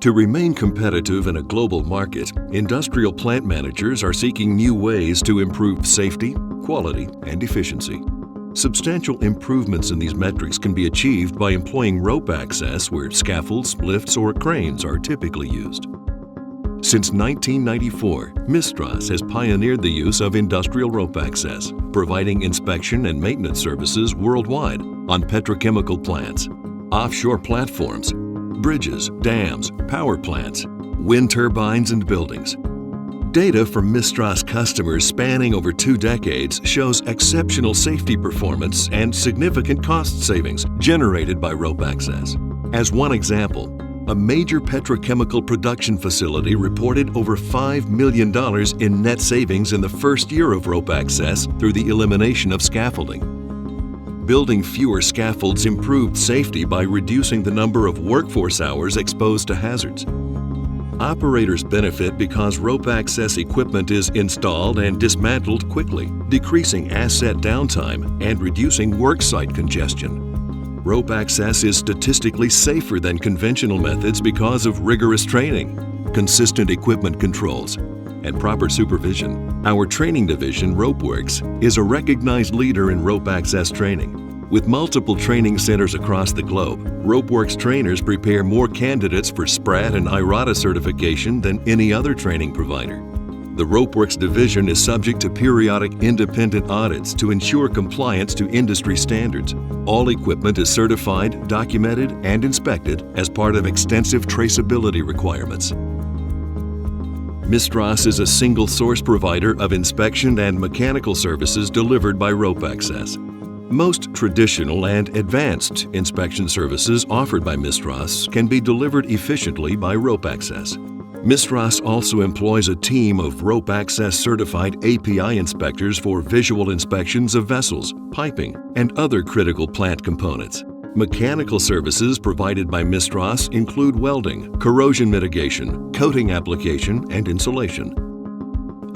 To remain competitive in a global market, industrial plant managers are seeking new ways to improve safety, quality, and efficiency. Substantial improvements in these metrics can be achieved by employing rope access where scaffolds, lifts, or cranes are typically used. Since 1994, MISTRAS has pioneered the use of industrial rope access, providing inspection and maintenance services worldwide on petrochemical plants, offshore platforms, bridges, dams, power plants, wind turbines, and buildings. Data from MISTRAS customers spanning over 2 decades shows exceptional safety performance and significant cost savings generated by rope access. As one example, a major petrochemical production facility reported over $5 million in net savings in the first year of rope access through the elimination of scaffolding. Building fewer scaffolds improved safety by reducing the number of workforce hours exposed to hazards. Operators benefit because rope access equipment is installed and dismantled quickly, decreasing asset downtime and reducing worksite congestion. Rope access is statistically safer than conventional methods because of rigorous training, consistent equipment controls, and proper supervision. Our training division, RopeWorks, is a recognized leader in rope access training. With multiple training centers across the globe, RopeWorks trainers prepare more candidates for SPRAT and IRATA certification than any other training provider. The RopeWorks division is subject to periodic independent audits to ensure compliance to industry standards. All equipment is certified, documented, and inspected as part of extensive traceability requirements. MISTRAS is a single source provider of inspection and mechanical services delivered by rope access. Most traditional and advanced inspection services offered by MISTRAS can be delivered efficiently by rope access. MISTRAS also employs a team of rope access certified API inspectors for visual inspections of vessels, piping, and other critical plant components. Mechanical services provided by MISTRAS include welding, corrosion mitigation, coating application, and insulation.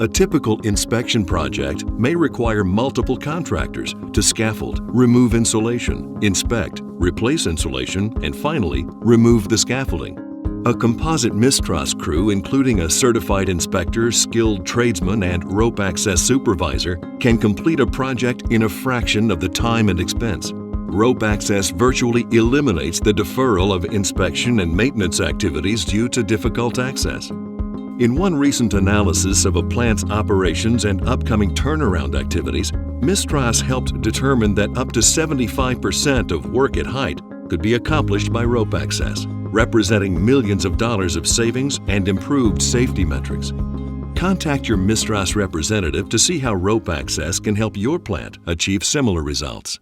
A typical inspection project may require multiple contractors to scaffold, remove insulation, inspect, replace insulation, and finally, remove the scaffolding. A composite MISTRAS crew, including a certified inspector, skilled tradesman, and rope access supervisor, can complete a project in a fraction of the time and expense. Rope access virtually eliminates the deferral of inspection and maintenance activities due to difficult access. In one recent analysis of a plant's operations and upcoming turnaround activities, MISTRAS helped determine that up to 75% of work at height could be accomplished by rope access, representing millions of dollars of savings and improved safety metrics. Contact your MISTRAS representative to see how rope access can help your plant achieve similar results.